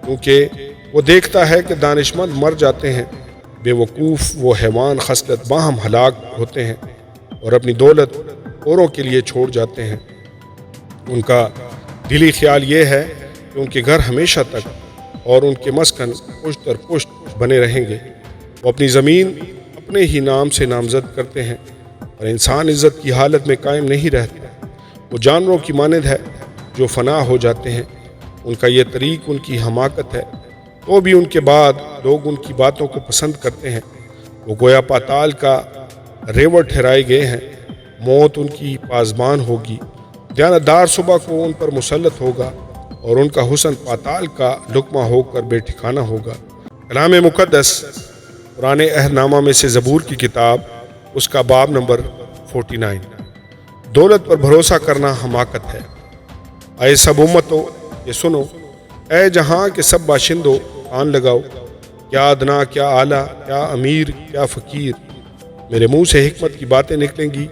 کیونکہ وہ دیکھتا ہے کہ دانشمند مر جاتے ہیں، بے وقوف وہ حیوان خصلت باہم ہلاک ہوتے ہیں اور اپنی دولت اوروں کے لیے چھوڑ جاتے ہیں۔ ان کا دلی خیال یہ ہے کہ ان کے گھر ہمیشہ تک اور ان کے مسکن پشت در پشت بنے رہیں گے۔ وہ اپنی زمین اپنے ہی نام سے نامزد کرتے ہیں اور انسان عزت کی حالت میں قائم نہیں رہتا۔ وہ جانوروں کی مانند ہے جو فنا ہو جاتے ہیں۔ ان کا یہ طریق ان کی حماقت ہے، تو بھی ان کے بعد لوگ ان کی باتوں کو پسند کرتے ہیں۔ وہ گویا پاتال کا ریوڑ ٹھہرائے گئے ہیں، موت ان کی پاسبان ہوگی، دیانتدار صبح کو ان پر مسلط ہوگا اور ان کا حسن پاتال کا لقمہ ہو کر بے ٹھکانہ ہوگا۔ کلام مقدس قرآن عہد نامہ میں سے زبور کی کتاب، اس کا باب نمبر 49۔ دولت پر بھروسہ کرنا حماقت ہے۔ اے سب امتو یہ سنو، اے جہاں کے سب باشندوں کان لگاؤ، کیا ادنا کیا اعلیٰ، کیا امیر کیا فقیر، میرے منہ سے حکمت کی باتیں نکلیں گی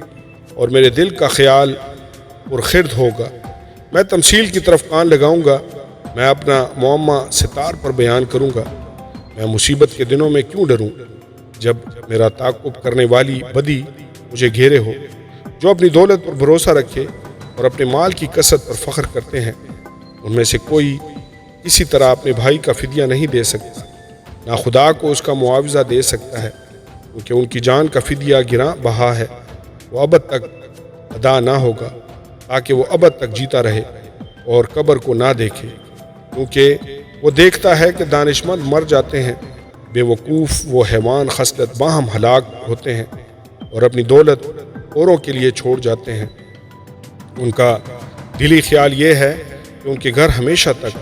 اور میرے دل کا خیال پرخرد ہوگا۔ میں تمثیل کی طرف کان لگاؤں گا، میں اپنا معمہ ستار پر بیان کروں گا۔ میں مصیبت کے دنوں میں کیوں ڈروں، جب میرا تعاقب کرنے والی بدی مجھے گھیرے ہو۔ جو اپنی دولت پر بھروسہ رکھے اور اپنے مال کی کثرت پر فخر کرتے ہیں، ان میں سے کوئی کسی طرح اپنے بھائی کا فدیہ نہیں دے سکتا، نہ خدا کو اس کا معاوضہ دے سکتا ہے، کیونکہ ان کی جان کا فدیہ گراں بہا ہے۔ وہ ابد تک ادا نہ ہوگا، تاکہ وہ ابد تک جیتا رہے اور قبر کو نہ دیکھے، کیونکہ وہ دیکھتا ہے کہ دانشمند مر جاتے ہیں، بے وقوف وہ حیوان خصلت باہم ہلاک ہوتے ہیں اور اپنی دولت اوروں کے لیے چھوڑ جاتے ہیں۔ ان کا دلی خیال یہ ہے کہ ان کے گھر ہمیشہ تک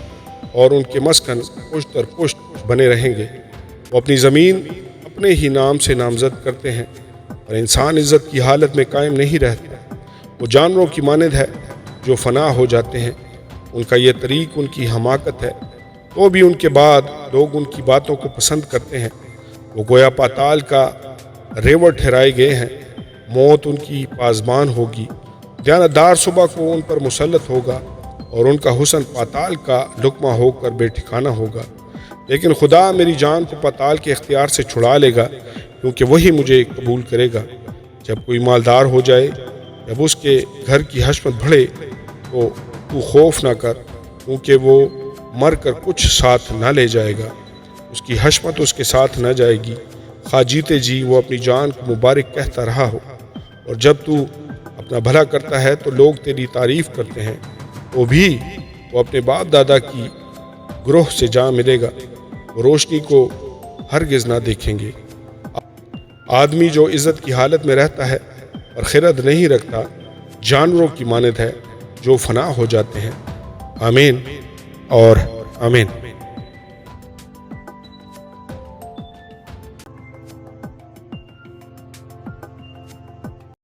اور ان کے مسکن پشت در پشت بنے رہیں گے۔ وہ اپنی زمین اپنے ہی نام سے نامزد کرتے ہیں اور انسان عزت کی حالت میں قائم نہیں رہتا۔ وہ جانوروں کی مانند ہے جو فنا ہو جاتے ہیں۔ ان کا یہ طریق ان کی حماقت ہے، تو بھی ان کے بعد لوگ ان کی باتوں کو پسند کرتے ہیں۔ وہ گویا پاتال کا ریوڑ ٹھہرائے گئے ہیں، موت ان کی پاسبان ہوگی، دیانتدار صبح کو ان پر مسلط ہوگا اور ان کا حسن پاتال کا لقمہ ہو کر بے ٹھکانہ ہوگا۔ لیکن خدا میری جان کو پاتال کے اختیار سے چھڑا لے گا، کیونکہ وہی مجھے قبول کرے گا۔ جب کوئی مالدار ہو جائے، جب اس کے گھر کی حشمت بڑھے، تو خوف نہ کر، کیونکہ وہ مر کر کچھ ساتھ نہ لے جائے گا۔ اس کی حشمت اس کے ساتھ نہ جائے گی، خواہ جیتے جی وہ اپنی جان کو مبارک کہتا رہا ہو۔ اور جب تو اپنا بھلا کرتا ہے تو لوگ تیری تعریف کرتے ہیں، وہ بھی وہ اپنے باپ دادا کی گروہ سے جا ملے گا، وہ روشنی کو ہرگز نہ دیکھیں گے۔ آدمی جو عزت کی حالت میں رہتا ہے اور خرد نہیں رکھتا، جانوروں کی مانند ہے جو فنا ہو جاتے ہیں۔ آمین اور آمین۔